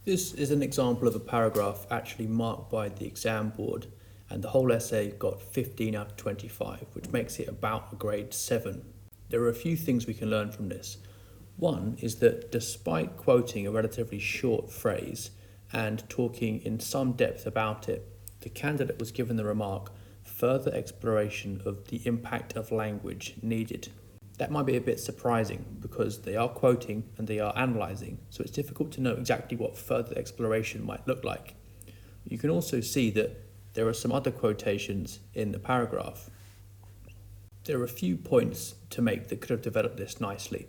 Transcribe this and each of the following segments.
This is an example of a paragraph actually marked by the exam board, and the whole essay got 15 out of 25, which makes it about a grade 7. There are a few things we can learn from this. One is that despite quoting a relatively short phrase and talking in some depth about it, the candidate was given the remark, further exploration of the impact of language needed. That might be a bit surprising because they are quoting and they are analysing, so it's difficult to know exactly what further exploration might look like. You can also see that there are some other quotations in the paragraph. There are a few points to make that could have developed this nicely.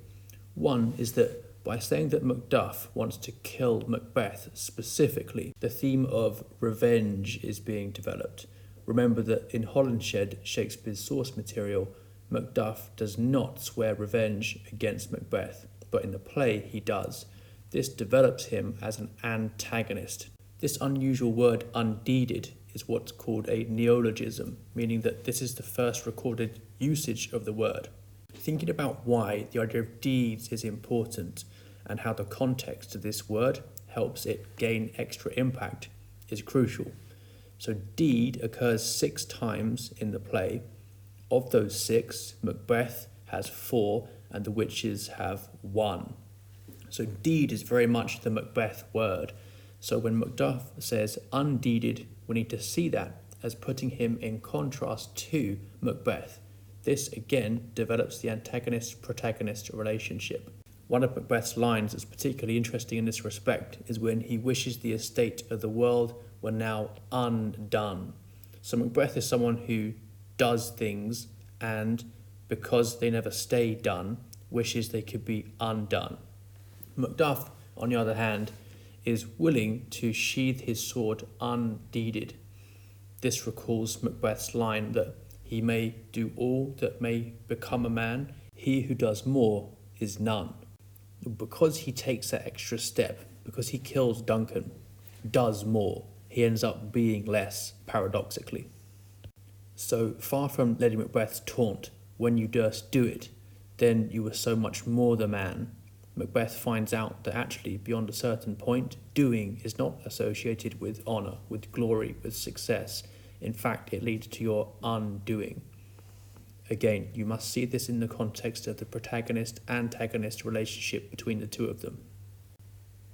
One is that by saying that Macduff wants to kill Macbeth specifically, the theme of revenge is being developed. Remember that in Holinshed, Shakespeare's source material, Macduff does not swear revenge against Macbeth, but in the play he does. This develops him as an antagonist. This unusual word undeeded is what's called a neologism, meaning that this is the first recorded usage of the word. Thinking about why the idea of deeds is important and how the context of this word helps it gain extra impact is crucial. So deed occurs 6 times in the play. Of those 6, Macbeth has 4 and the witches have 1. So deed is very much the Macbeth word. So when Macduff says undeeded, we need to see that as putting him in contrast to Macbeth. This again develops the antagonist-protagonist relationship. One of Macbeth's lines that's particularly interesting in this respect is when he wishes the estate of the world were now undone. So Macbeth is someone who does things and, because they never stay done, wishes they could be undone. Macduff, on the other hand, is willing to sheathe his sword undeeded. This recalls Macbeth's line that he may do all that may become a man, he who does more is none. Because he takes that extra step, because he kills Duncan, does more, he ends up being less, paradoxically. So far from Lady Macbeth's taunt, when you durst do it, then you were so much more the man, Macbeth finds out that actually, beyond a certain point, doing is not associated with honour, with glory, with success. In fact, it leads to your undoing. Again, you must see this in the context of the protagonist-antagonist relationship between the two of them.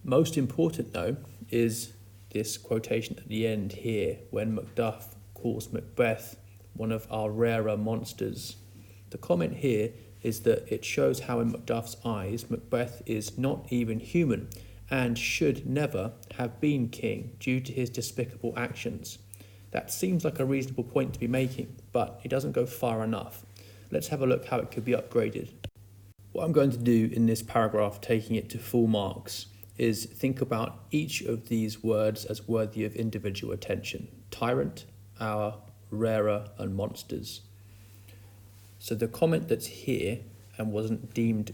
Most important, though, is this quotation at the end here, when Macduff calls Macbeth one of our rarer monsters. The comment here is that it shows how in Macduff's eyes Macbeth is not even human and should never have been king due to his despicable actions. That seems like a reasonable point to be making, but it doesn't go far enough. Let's have a look how it could be upgraded. What I'm going to do in this paragraph, taking it to full marks, is think about each of these words as worthy of individual attention. Tyrant, our, rarer, and monsters. So the comment that's here and wasn't deemed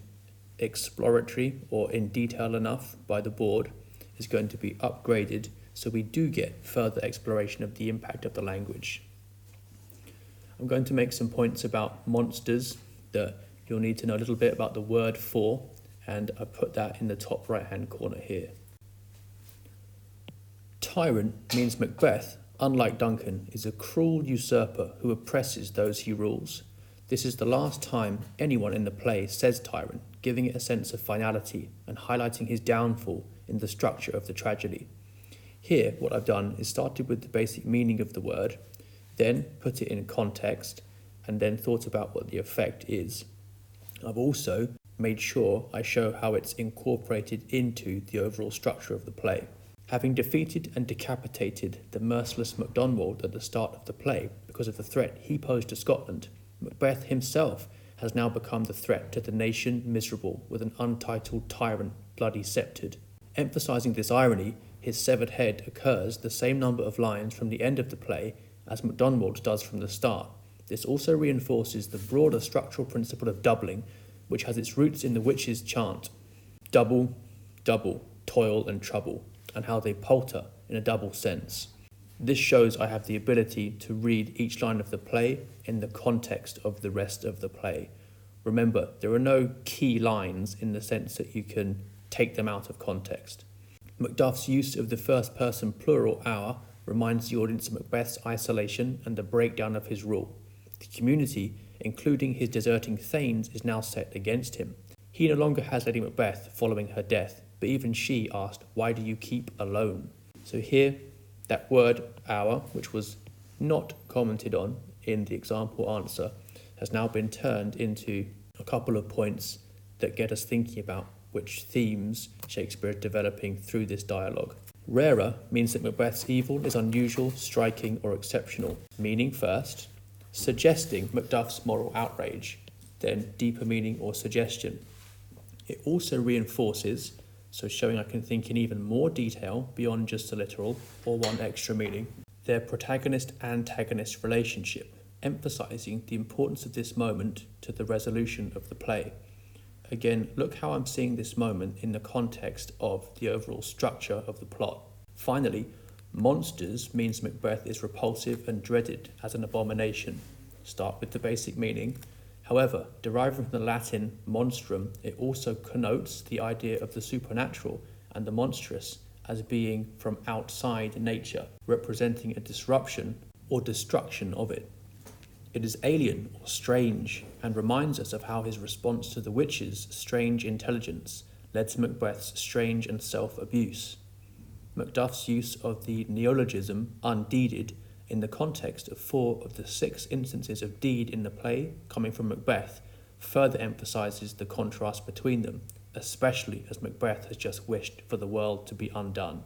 exploratory or in detail enough by the board is going to be upgraded so we do get further exploration of the impact of the language. I'm going to make some points about monsters that you'll need to know a little bit about the word for, and I put that in the top right hand corner here. Tyrant means Macbeth, unlike Duncan, is a cruel usurper who oppresses those he rules. This is the last time anyone in the play says tyrant, giving it a sense of finality and highlighting his downfall in the structure of the tragedy. Here, what I've done is started with the basic meaning of the word, then put it in context, and then thought about what the effect is. I've also made sure I show how it's incorporated into the overall structure of the play. Having defeated and decapitated the merciless Macdonald at the start of the play because of the threat he posed to Scotland, Macbeth himself has now become the threat to the nation miserable with an untitled tyrant bloody sceptred. Emphasising this irony, his severed head occurs the same number of lines from the end of the play as Macdonald does from the start. This also reinforces the broader structural principle of doubling, which has its roots in the witches' chant, double, double, toil and trouble, and how they palter in a double sense. This shows I have the ability to read each line of the play in the context of the rest of the play. Remember, there are no key lines in the sense that you can take them out of context. Macduff's use of the first person plural our reminds the audience of Macbeth's isolation and the breakdown of his rule. The community, including his deserting thanes, is now set against him. He no longer has Lady Macbeth following her death, but even she asked, "Why do you keep alone?" So here, that word our, which was not commented on in the example answer, has now been turned into a couple of points that get us thinking about which themes Shakespeare is developing through this dialogue. Rarer means that Macbeth's evil is unusual, striking, or exceptional, meaning first, suggesting Macduff's moral outrage, then deeper meaning or suggestion. It also reinforces, so showing I can think in even more detail beyond just a literal or one extra meaning, their protagonist-antagonist relationship, emphasising the importance of this moment to the resolution of the play. Again, look how I'm seeing this moment in the context of the overall structure of the plot. Finally, monsters means Macbeth is repulsive and dreaded as an abomination. Start with the basic meaning. However, deriving from the Latin monstrum, it also connotes the idea of the supernatural and the monstrous as being from outside nature, representing a disruption or destruction of it. It is alien or strange and reminds us of how his response to the witch's strange intelligence led to Macbeth's strange and self-abuse. Macduff's use of the neologism undeeded in the context of 4 of the 6 instances of deed in the play coming from Macbeth further emphasises the contrast between them, especially as Macbeth has just wished for the world to be undone.